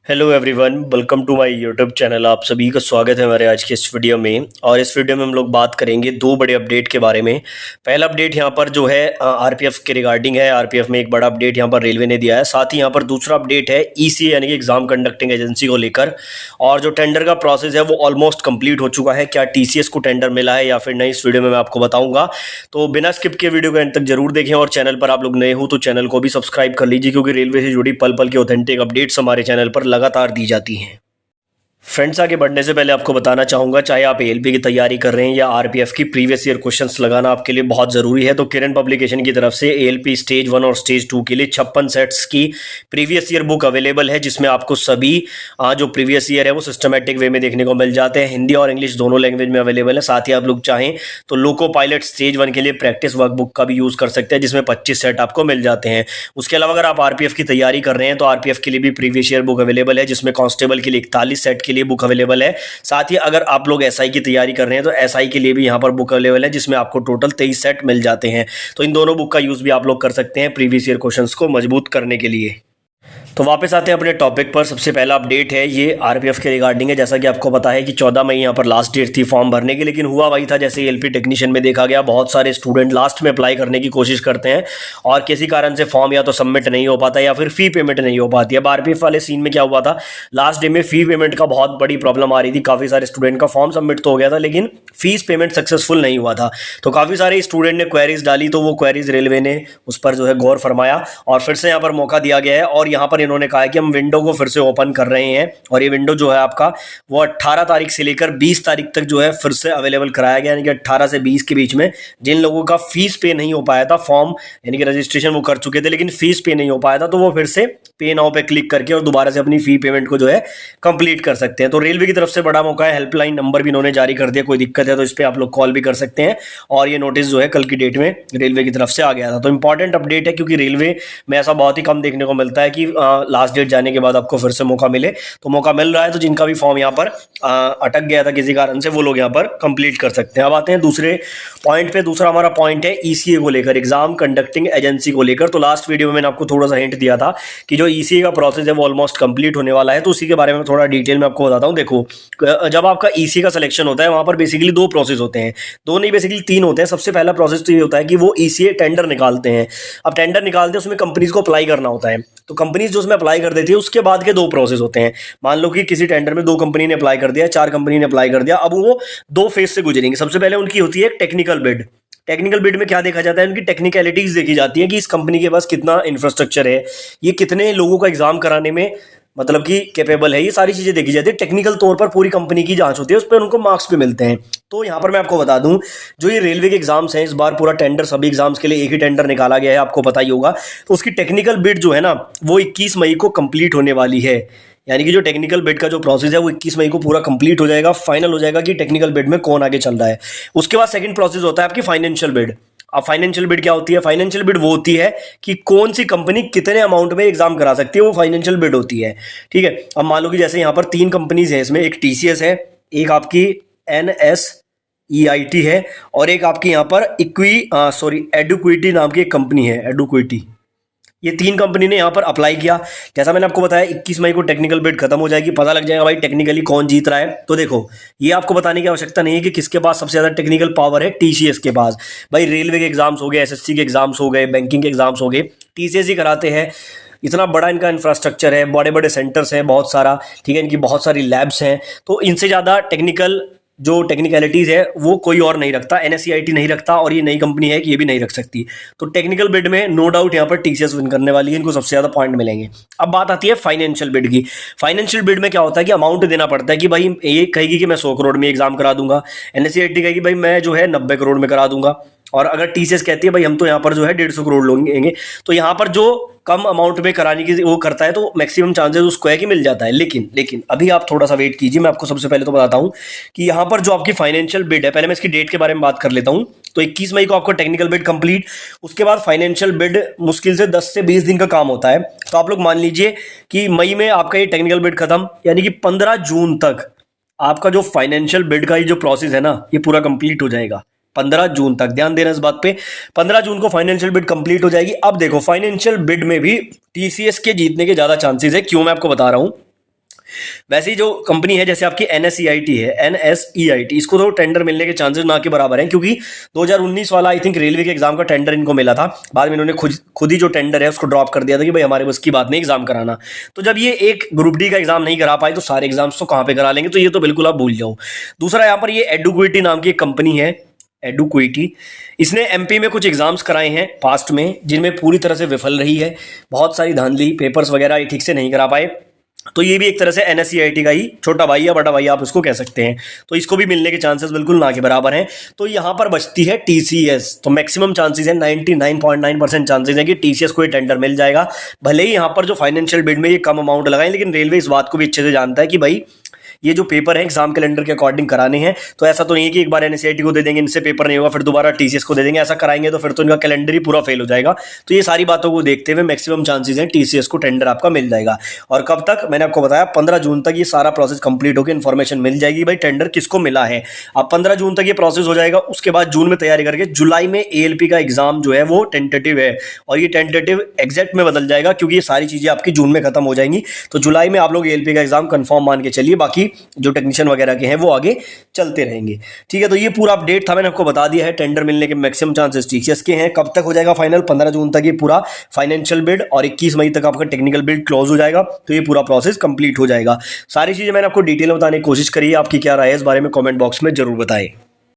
Hello everyone, welcome to my YouTube channel. आप सभी का स्वागत है हमारे आज के इस वीडियो में। और इस वीडियो में हम लोग बात करेंगे दो बड़े अपडेट के बारे में। पहला अपडेट यहाँ पर जो है आरपीएफ के रिगार्डिंग है। आरपीएफ में एक बड़ा अपडेट यहाँ पर रेलवे ने दिया है। साथ ही यहाँ पर दूसरा अपडेट है ईसीए यानी कि एग्जाम कंडक्टिंग एजेंसी को लेकर। और जो टेंडर का प्रोसेस है वो ऑलमोस्ट कंप्लीट हो चुका है। क्या टीसीएस को टेंडर मिला है या फिर नहीं, इस वीडियो में मैं आपको बताऊंगा। तो बिना स्किप के वीडियो को एंड तक जरूर देखें। और चैनल पर आप लोग नए हो तो चैनल को भी सब्सक्राइब कर लीजिए, क्योंकि रेलवे से जुड़ी पल पल की ऑथेंटिक अपडेट्स हमारे चैनल पर लगातार दी जाती हैं। फ्रेंड्स, आगे बढ़ने से पहले आपको बताना चाहूंगा, चाहे आप एएलपी की तैयारी कर रहे हैं या आरपीएफ की, प्रीवियस ईयर क्वेश्चंस लगाना आपके लिए बहुत ज़रूरी है। तो किरण पब्लिकेशन की तरफ से एएलपी स्टेज 1 और स्टेज 2 के लिए 56 सेट्स की प्रीवियस ईयर बुक अवेलेबल है, जिसमें आपको सभी जो प्रीवियस ईयर है वो सिस्टमेटिक वे में देखने को मिल जाते हैं। हिंदी और इंग्लिश दोनों लैंग्वेज में अवेलेबल है। साथ ही आप लोग चाहें तो लोको पायलट स्टेज 1 के लिए प्रैक्टिस वर्कबुक का भी यूज़ कर सकते हैं, जिसमें 25 सेट आपको मिल जाते हैं। उसके अलावा अगर आप आरपीएफ की तैयारी कर रहे हैं तो आरपीएफ के लिए भी प्रीवियस ईयर बुक अवेलेबल है, जिसमें कांस्टेबल के लिए 41 सेट के लिए बुक अवेलेबल है। साथ ही अगर आप लोग एसआई की तैयारी कर रहे हैं तो एसआई के लिए भी यहां पर बुक अवेलेबल है, जिसमें आपको टोटल 23 सेट मिल जाते हैं। तो इन दोनों बुक का यूज भी आप लोग कर सकते हैं प्रीवियस ईयर क्वेश्चंस को मजबूत करने के लिए। तो वापस आते हैं अपने टॉपिक पर। सबसे पहला अपडेट है ये आरपीएफ के रिगार्डिंग है। जैसा कि आपको पता है कि 14 मई यहाँ पर लास्ट डेट थी फॉर्म भरने की, लेकिन हुआ वही था जैसे एलपी टेक्नीशियन में देखा गया। बहुत सारे स्टूडेंट लास्ट में अप्लाई करने की कोशिश करते हैं और किसी कारण से फॉर्म या तो सबमिट नहीं हो पाता या फिर फी पेमेंट नहीं हो पाती। अब आरपीएफ वाले सीन में क्या हुआ था, लास्ट डे में फी पेमेंट का बहुत बड़ी प्रॉब्लम आ रही थी। काफ़ी सारे स्टूडेंट का फॉर्म सबमिट तो हो गया था, लेकिन फीस पेमेंट सक्सेसफुल नहीं हुआ था। तो काफ़ी सारे स्टूडेंट ने क्वेरीज डाली, तो वो क्वेरीज रेलवे ने उस पर जो है गौर फरमाया और फिर से यहाँ पर मौका दिया गया है। और यहाँ पर इन्होंने कहा है कि हम विंडो को फिर से ओपन कर रहे हैं, और ये विंडो जो है आपका वो 18 तारीख से लेकर 20 तारीख तक जो है फिर से अवेलेबल कराया गया। यानी कि 18 से 20 के बीच में जिन लोगों का फीस पे नहीं हो पाया था, फॉर्म यानी कि रजिस्ट्रेशन वो कर चुके थे लेकिन फीस पे नहीं हो पाया था, तो वो फिर से पे नाउ पे क्लिक करके और दोबारा से अपनी फी पेमेंट को जो है कंप्लीट कर सकते हैं। तो रेलवे की तरफ से बड़ा मौका है। हेल्पलाइन नंबर भी इन्होंने जारी कर दिया। कोई दिक्कत है तो इस पर आप लोग कॉल भी कर सकते हैं। और ये नोटिस जो है कल की डेट में रेलवे की तरफ से आ गया था। तो इंपॉर्टेंट अपडेट है, क्योंकि रेलवे में ऐसा बहुत ही कम देखने को मिलता है कि लास्ट डेट जाने के बाद आपको फिर से मौका मिले। तो मौका मिल रहा है, तो जिनका भी फॉर्म यहाँ पर अटक गया था किसी कारण से, वो लोग यहाँ पर कंप्लीट कर सकते हैं। अब आते हैं दूसरे पॉइंट पे। दूसरा हमारा पॉइंट है ईसीए को लेकर, एग्जाम कंडक्टिंग एजेंसी को लेकर। तो लास्ट वीडियो में मैंने आपको थोड़ा सा हिंट दिया था कि जो ईसीए का प्रोसेस है वो ऑलमोस्ट कंप्लीट होने वाला है। तो उसी के बारे में थोड़ा डिटेल में आपको बताता हूँ। देखो, जब आपका ईसीए का सिलेक्शन होता है वहां पर बेसिकली दो प्रोसेस होते हैं, दो नहीं बेसिकली तीन होते हैं। सबसे पहला प्रोसेस तो ये होता है कि वो ईसीए टेंडर निकालते हैं। अब टेंडर निकालते हैं, उसमें कंपनीज को अप्लाई करना होता है। तो कंपनीज जो उसमें अप्लाई कर देती है, उसके बाद के दो प्रोसेस होते हैं। मान लो कि किसी टेंडर में 2 कंपनी ने अप्लाई कर दिया, 4 कंपनी ने अप्लाई कर दिया। अब वो 2 फेज से गुजरेंगे। सबसे पहले उनकी होती है टेक्निकल बिड। टेक्निकल बिड में क्या देखा जाता है, उनकी टेक्निकलिटीज देखी जाती है कि इस कंपनी के पास कितना इंफ्रास्ट्रक्चर है, ये कितने लोगों का एग्जाम कराने में मतलब कि कैपेबल है। ये सारी चीजें देखी जाती है। टेक्निकल तौर पर पूरी कंपनी की जांच होती है, उस पर उनको मार्क्स भी मिलते हैं। तो यहाँ पर मैं आपको बता दूं, जो ये रेलवे के एग्जाम्स हैं, इस बार पूरा टेंडर सभी एग्जाम्स के लिए एक ही टेंडर निकाला गया है, आपको पता ही होगा। तो उसकी टेक्निकल बिड जो है ना, वो 21 मई को कंप्लीट होने वाली है। यानी कि जो टेक्निकल बिड का जो प्रोसेस है वो 21 मई को पूरा कंप्लीट हो जाएगा। फाइनल हो जाएगा कि टेक्निकल बिड में कौन आगे चल रहा है। उसके बाद सेकंड प्रोसेस होता है आपकी फाइनेंशियल बिड। अब फाइनेंशियल बिड क्या होती है? फाइनेंशियल बिड वो होती है कि कौन सी कंपनी कितने अमाउंट में एग्जाम करा सकती है, वो फाइनेंशियल बिड होती है। ठीक है। अब मान लो कि जैसे यहाँ पर 3 कंपनीज हैं, इसमें एक टीसीएस है, एक आपकी एनएसईआईटी है, और एक आपकी यहाँ पर एडुक्विटी नाम की एक कंपनी है, एडुक्विटी। ये 3 कंपनी ने यहाँ पर अप्लाई किया। जैसा मैंने आपको बताया 21 मई को टेक्निकल बिड खत्म हो जाएगी, पता लग जाएगा भाई टेक्निकली कौन जीत रहा है। तो देखो, ये आपको बताने की आवश्यकता नहीं है कि किसके पास सबसे ज्यादा टेक्निकल पावर है। टीसीएस के पास। भाई रेलवे के एग्जाम्स हो गए, एसएससी के एग्जाम्स हो गए, बैंकिंग के एग्जाम्स हो गए, टीसीएस ही कराते हैं। इतना बड़ा इनका इंफ्रास्ट्रक्चर है, बड़े बड़े सेंटर्स हैं बहुत सारा, ठीक है, इनकी बहुत सारी लैब्स हैं। तो इनसे ज़्यादा टेक्निकल जो टेक्निकलिटीज़ है वो कोई और नहीं रखता। एनएसईआईटी नहीं रखता, और ये नई कंपनी है कि ये भी नहीं रख सकती। तो टेक्निकल बिड में नो डाउट यहाँ पर टीसीएस विन करने वाली है, इनको सबसे ज़्यादा पॉइंट मिलेंगे। अब बात आती है फाइनेंशियल बिड की। फाइनेंशियल बिड में क्या होता है कि अमाउंट देना पड़ता है कि भाई ये कहेगी कि मैं 100 करोड़ में एग्जाम करा दूंगा, एनएसईआईटी कहेगी भाई मैं जो है 90 करोड़ में करा दूंगा, और अगर टीसीएस कहती है भाई हम तो यहाँ पर जो है 150 करोड़ लेंगे। तो यहाँ पर जो कम अमाउंट में कराने की वो करता है, तो मैक्सिमम चांसेस उसको है कि मिल जाता है। लेकिन अभी आप थोड़ा सा वेट कीजिए। मैं आपको सबसे पहले तो बताता हूँ कि यहाँ पर जो आपकी फाइनेंशियल बिड है, पहले मैं इसकी डेट के बारे में बात कर लेता हूँ। तो 21 मई को आपको टेक्निकल बिड कंप्लीट, उसके बाद फाइनेंशियल बिड मुश्किल से 10 से 20 दिन का काम होता है। तो आप लोग मान लीजिए कि मई में आपका ये टेक्निकल बिड खत्म, यानी कि 15 जून तक आपका जो फाइनेंशियल बिड का ये जो प्रोसेस है ना, ये पूरा कंप्लीट हो जाएगा। 15 जून तक ध्यान देना इस बात पे। 15 जून को फाइनेंशियल बिड कंप्लीट हो जाएगी। अब देखो, फाइनेंशियल बिड में भी टीसीएस के जीतने के ज्यादा चांसेस है। क्यों, मैं आपको बता रहा हूं। वैसे ही जो कंपनी है जैसे आपकी NSEIT है, NSEIT, इसको तो टेंडर मिलने के चांसेस ना के बराबर हैं, क्योंकि 2019 वाला आई थिंक रेलवे के एग्जाम का टेंडर इनको मिला था, बाद में इन्होंने खुद ही जो टेंडर है उसको ड्रॉप कर दिया था कि भाई हमारे बस की बात नहीं एग्जाम कराना। तो जब ये एक ग्रुप डी का एग्जाम नहीं करा पाए तो सारे एग्जाम्स तो कहाँ पे करा लेंगे, तो ये तो बिल्कुल आप भूल जाओ। दूसरा यहाँ पर ये एडुक्विटी नाम की एक कंपनी है, एडुक्विटी, इसने MP में कुछ एग्जाम्स कराए हैं पास्ट में, जिनमें पूरी तरह से विफल रही है, बहुत सारी धांधली, पेपर्स वगैरह ये ठीक से नहीं करा पाए। तो ये भी एक तरह से NSEIT का ही छोटा भाई या बड़ा भाई आप उसको कह सकते हैं, तो इसको भी मिलने के चांसेस बिल्कुल ना के बराबर हैं। तो यहाँ पर बचती है TCS, तो मैक्सिमम चांसेस है 99.9% चांसेस है कि TCS को ये टेंडर मिल जाएगा। भले ही यहाँ पर जो फाइनेंशियल बिड में ये कम अमाउंट लगाएं, लेकिन रेलवे इस बात को भी अच्छे से जानता है कि भाई ये जो पेपर है एग्जाम कैलेंडर के अकॉर्डिंग कराने हैं, तो ऐसा तो नहीं है कि एक बार NSEIT को दे देंगे, इनसे पेपर नहीं होगा फिर दोबारा TCS को दे देंगे, ऐसा कराएंगे तो फिर तो इनका कैलेंडर ही पूरा फेल हो जाएगा। तो ये सारी बातों को देखते हुए मैक्सिमम चांसेस हैं TCS को टेंडर आपका मिल जाएगा। और कब तक, मैंने आपको बताया 15 जून तक ये सारा प्रोसेस कंप्लीट होकर इन्फॉर्मेशन मिल जाएगी भाई टेंडर किसको मिला है। अब 15 जून तक ये प्रोसेस हो जाएगा, उसके बाद जून में तैयारी करके जुलाई में ALP का एग्जाम जो है वो टेंटेटिव है, और ये टेंटेटिव एग्जैक्ट में बदल जाएगा क्योंकि ये सारी चीजें आपकी जून में खत्म हो जाएंगी। तो जुलाई में आप लोग ALP का एग्जाम कंफर्म मान के चलिए, बाकी जो टेक्नीशियन वगैरह के हैं वो आगे चलते रहेंगे। ठीक है, तो ये पूरा अपडेट था, मैंने आपको बता दिया है। टेंडर मिलने के मैक्सिमम चांसेस TCS के हैं। कब तक हो जाएगा फाइनल, 15 जून तक ये पूरा फाइनेंशियल बिड, और 21 मई तक आपका टेक्निकल बिड क्लोज हो जाएगा, तो ये पूरा प्रोसेस कंप्लीट हो जाएगा। सारी चीजें मैंने आपको डिटेल में बताने की कोशिश करी है। आपकी क्या राय है इस बारे में कमेंट बॉक्स में जरूर बताएं।